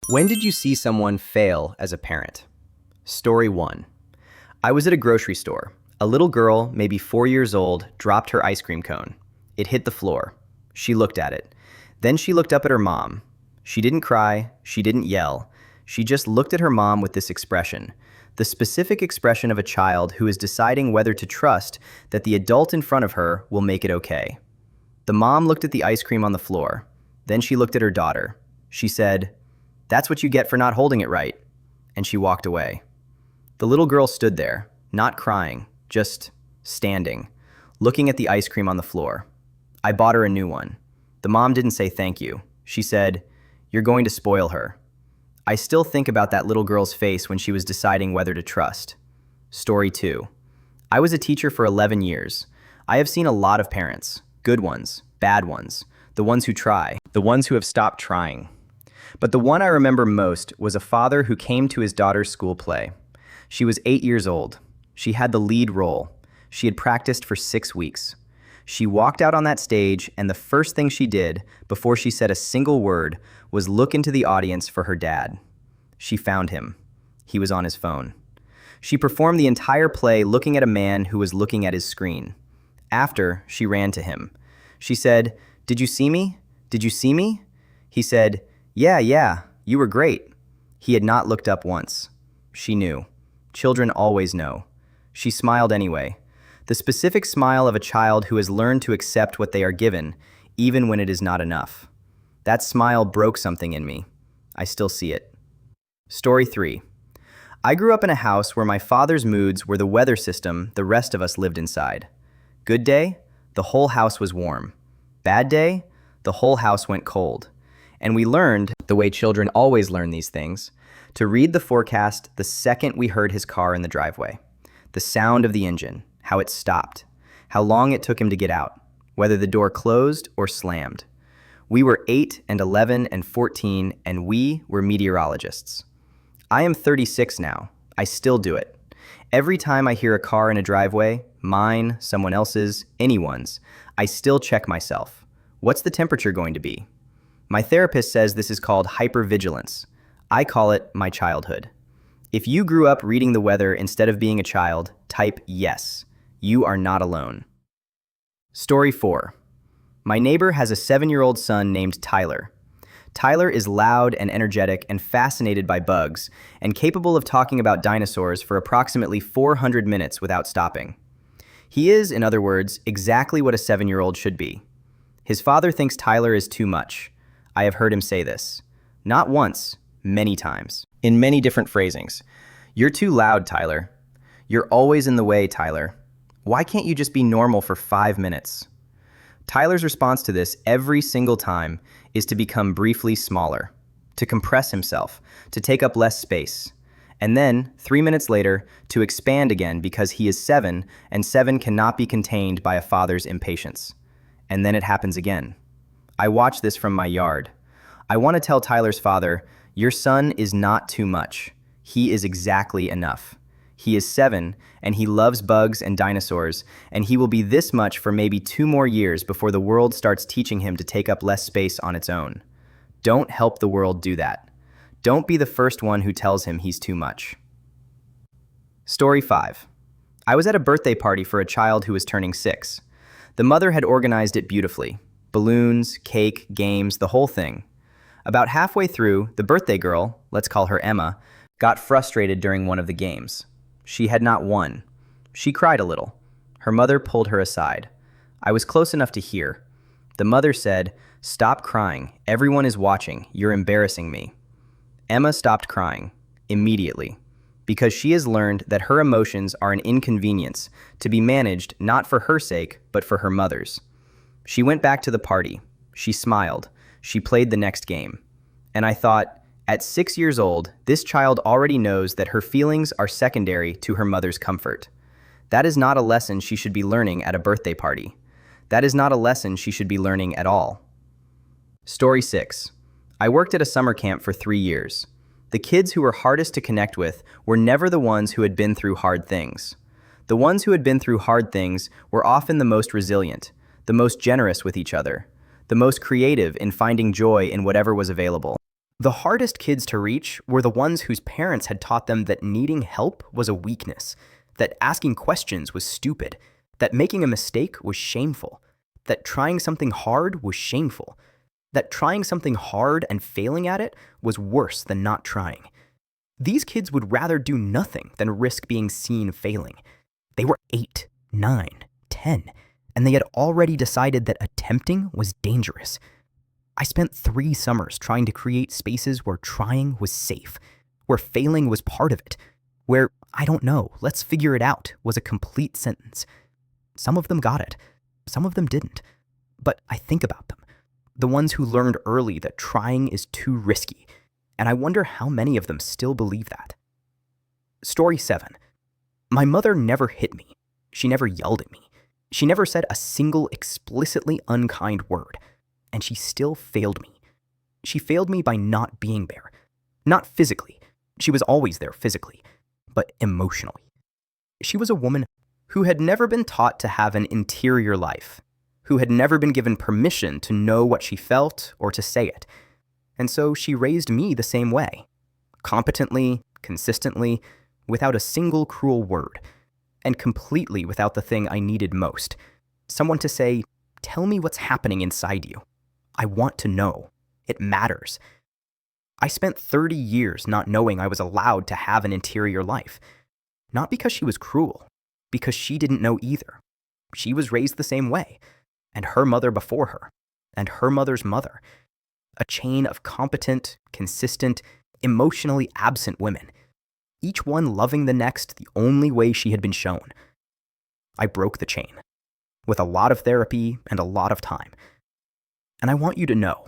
When did you see someone fail as a parent? Story 1. I was at a grocery store. A little girl, maybe 4 years old, dropped her ice cream cone. It hit the floor. She looked at it. Then she looked up at her mom. She didn't cry. She didn't yell. She just looked at her mom with this expression, the specific expression of a child who is deciding whether to trust that the adult in front of her will make it okay. The mom looked at the ice cream on the floor. Then she looked at her daughter. She said, "That's what you get for not holding it right." And she walked away. The little girl stood there, not crying, just standing, looking at the ice cream on the floor. I bought her a new one. The mom didn't say thank you. She said, "You're going to spoil her." I still think about that little girl's face when she was deciding whether to trust. Story 2. I was a teacher for 11 years. I have seen a lot of parents, good ones, bad ones, the ones who try, the ones who have stopped trying. But the one I remember most was a father who came to his daughter's school play. She was 8 years old. She had the lead role. She had practiced for 6 weeks. She walked out on that stage, and the first thing she did, before she said a single word, was look into the audience for her dad. She found him. He was on his phone. She performed the entire play looking at a man who was looking at his screen. After, she ran to him. She said, "Did you see me? Did you see me?" He said, Yeah, you were great." He had not looked up once. She knew. Children always know. She smiled anyway. The specific smile of a child who has learned to accept what they are given, even when it is not enough. That smile broke something in me. I still see it. Story 3. I grew up in a house where my father's moods were the weather system the rest of us lived inside. Good day, the whole house was warm. Bad day, the whole house went cold. And we learned, the way children always learn these things, to read the forecast the second we heard his car in the driveway. The sound of the engine, how it stopped, how long it took him to get out, whether the door closed or slammed. We were 8 and 11 and 14, and we were meteorologists. I am 36 now. I still do it. Every time I hear a car in a driveway, mine, someone else's, anyone's, I still check myself. What's the temperature going to be? My therapist says this is called hypervigilance. I call it my childhood. If you grew up reading the weather instead of being a child, type yes. You are not alone. Story 4. My neighbor has a 7-year-old son named Tyler. Tyler is loud and energetic and fascinated by bugs, and capable of talking about dinosaurs for approximately 400 minutes without stopping. He is, in other words, exactly what a 7-year-old should be. His father thinks Tyler is too much. I have heard him say this. Not once, many times. In many different phrasings. "You're too loud, Tyler. You're always in the way, Tyler. Why can't you just be normal for 5 minutes?" Tyler's response to this every single time is to become briefly smaller, to compress himself, to take up less space, and then, 3 minutes later, to expand again because he is 7, and 7 cannot be contained by a father's impatience. And then it happens again. I watch this from my yard. I want to tell Tyler's father, "Your son is not too much. He is exactly enough. He is 7, and he loves bugs and dinosaurs, and he will be this much for maybe 2 more years before the world starts teaching him to take up less space on its own." Don't help the world do that. Don't be the first one who tells him he's too much. Story 5. I was at a birthday party for a child who was turning 6. The mother had organized it beautifully. Balloons, cake, games, the whole thing. About halfway through, the birthday girl, let's call her Emma, got frustrated during one of the games. She had not won. She cried a little. Her mother pulled her aside. I was close enough to hear. The mother said, "Stop crying. Everyone is watching. You're embarrassing me." Emma stopped crying, immediately, because she has learned that her emotions are an inconvenience to be managed not for her sake, but for her mother's. She went back to the party. She smiled. She played the next game. And I thought, at 6 years old, this child already knows that her feelings are secondary to her mother's comfort. That is not a lesson she should be learning at a birthday party. That is not a lesson she should be learning at all. Story 6. I worked at a summer camp for 3 years. The kids who were hardest to connect with were never the ones who had been through hard things. The ones who had been through hard things were often the most resilient, the most generous with each other, the most creative in finding joy in whatever was available. The hardest kids to reach were the ones whose parents had taught them that needing help was a weakness, that asking questions was stupid, that making a mistake was shameful, that trying something hard was shameful, that trying something hard and failing at it was worse than not trying. These kids would rather do nothing than risk being seen failing. They were 8, 9, 10, and they had already decided that attempting was dangerous. I spent 3 summers trying to create spaces where trying was safe, where failing was part of it, where, I don't know, let's figure it out was a complete sentence. Some of them got it, some of them didn't. But I think about them, the ones who learned early that trying is too risky, and I wonder how many of them still believe that. Story 7. My mother never hit me. She never yelled at me. She never said a single explicitly unkind word. And she still failed me. She failed me by not being there. Not physically. She was always there physically, but emotionally. She was a woman who had never been taught to have an interior life, who had never been given permission to know what she felt or to say it. And so she raised me the same way, competently, consistently, without a single cruel word, and completely without the thing I needed most, someone to say, "Tell me what's happening inside you. I want to know. It matters." I spent 30 years not knowing I was allowed to have an interior life. Not because she was cruel, because she didn't know either. She was raised the same way, and her mother before her, and her mother's mother. A chain of competent, consistent, emotionally absent women, each one loving the next the only way she had been shown. I broke the chain, with a lot of therapy and a lot of time. And I want you to know,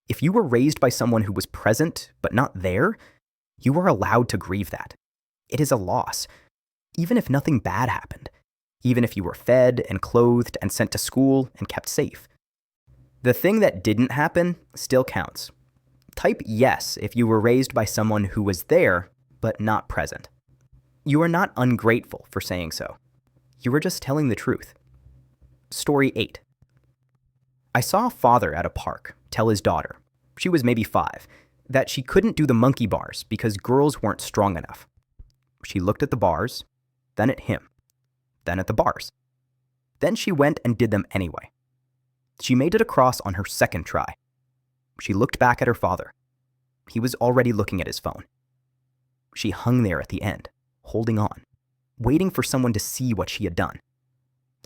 if you were raised by someone who was present but not there, you are allowed to grieve that. It is a loss, even if nothing bad happened, even if you were fed and clothed and sent to school and kept safe. The thing that didn't happen still counts. Type yes if you were raised by someone who was there but not present. You are not ungrateful for saying so. You are just telling the truth. Story 8. I saw a father at a park tell his daughter, she was maybe 5, that she couldn't do the monkey bars because girls weren't strong enough. She looked at the bars, then at him, then at the bars. Then she went and did them anyway. She made it across on her second try. She looked back at her father. He was already looking at his phone. She hung there at the end, holding on, waiting for someone to see what she had done.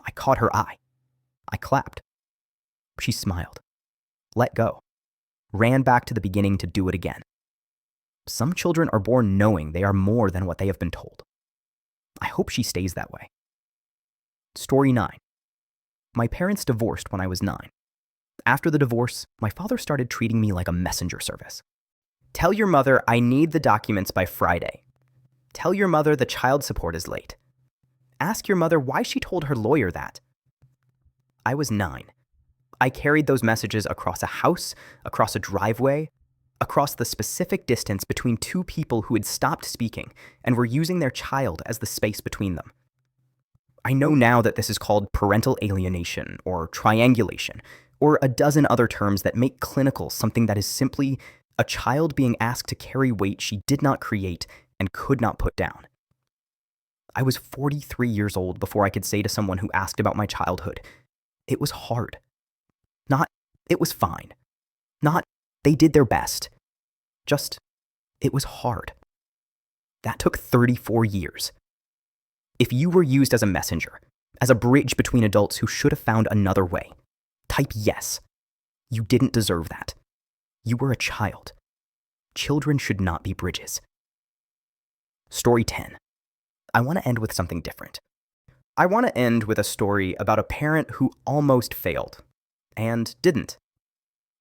I caught her eye. I clapped. She smiled, let go, ran back to the beginning to do it again. Some children are born knowing they are more than what they have been told. I hope she stays that way. Story 9. My parents divorced when I was 9. After the divorce, my father started treating me like a messenger service. Tell your mother I need the documents by Friday. Tell your mother the child support is late. Ask your mother why she told her lawyer that. I was 9. I carried those messages across a house, across a driveway, across the specific distance between 2 people who had stopped speaking and were using their child as the space between them. I know now that this is called parental alienation or triangulation, or a dozen other terms that make clinical something that is simply a child being asked to carry weight she did not create and could not put down. I was 43 years old before I could say to someone who asked about my childhood, it was hard. Not, it was fine. Not, they did their best. Just, it was hard. That took 34 years. If you were used as a messenger, as a bridge between adults who should have found another way, type yes. You didn't deserve that. You were a child. Children should not be bridges. Story 10. I want to end with something different. I want to end with a story about a parent who almost failed. And didn't.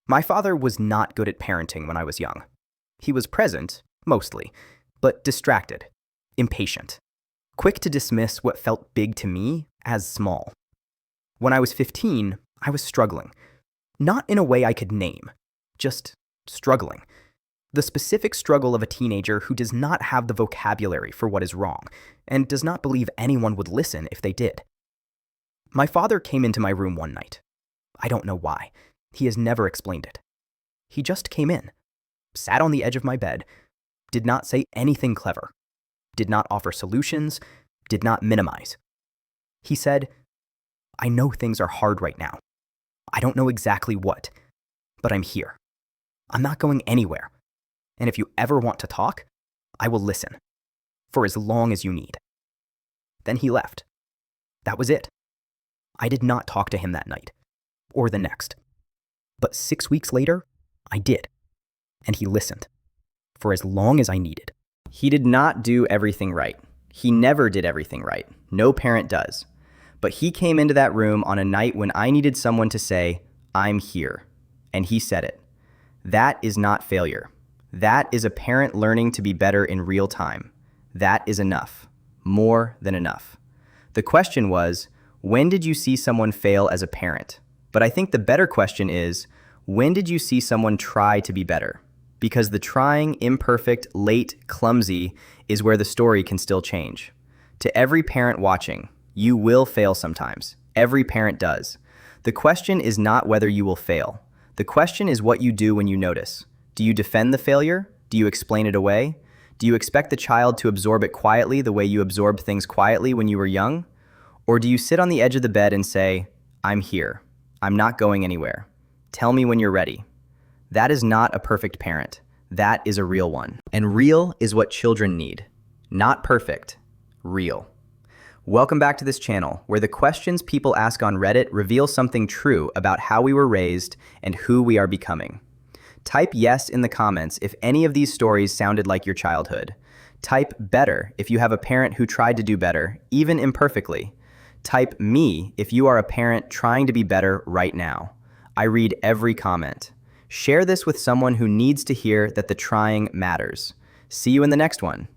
My father was not good at parenting when I was young. He was present, mostly, but distracted, impatient, quick to dismiss what felt big to me as small. When I was 15, I was struggling. Not in a way I could name, just struggling. The specific struggle of a teenager who does not have the vocabulary for what is wrong, and does not believe anyone would listen if they did. My father came into my room one night. I don't know why. He has never explained it. He just came in. sat on the edge of my bed, did not say anything clever, did not offer solutions, did not minimize. He said, "I know things are hard right now. I don't know exactly what, but I'm here. I'm not going anywhere. And if you ever want to talk, I will listen, for as long as you need." Then he left. That was it. I did not talk to him that night, or the next. But 6 weeks later, I did. And he listened, for as long as I needed. He did not do everything right. He never did everything right. No parent does. But he came into that room on a night when I needed someone to say, "I'm here." And he said it. That is not failure. That is a parent learning to be better in real time. That is enough. More than enough. The question was, when did you see someone fail as a parent? But I think the better question is, when did you see someone try to be better? Because the trying, imperfect, late, clumsy is where the story can still change. To every parent watching, you will fail sometimes. Every parent does. The question is not whether you will fail. The question is what you do when you notice. Do you defend the failure? Do you explain it away? Do you expect the child to absorb it quietly the way you absorbed things quietly when you were young? Or do you sit on the edge of the bed and say, "I'm here. I'm not going anywhere. Tell me when you're ready"? That is not a perfect parent. That is a real one. And real is what children need. Not perfect. Real. Welcome back to this channel, where the questions people ask on Reddit reveal something true about how we were raised and who we are becoming. Type yes in the comments if any of these stories sounded like your childhood. Type better if you have a parent who tried to do better, even imperfectly. Type me if you are a parent trying to be better right now. I read every comment. Share this with someone who needs to hear that the trying matters. See you in the next one.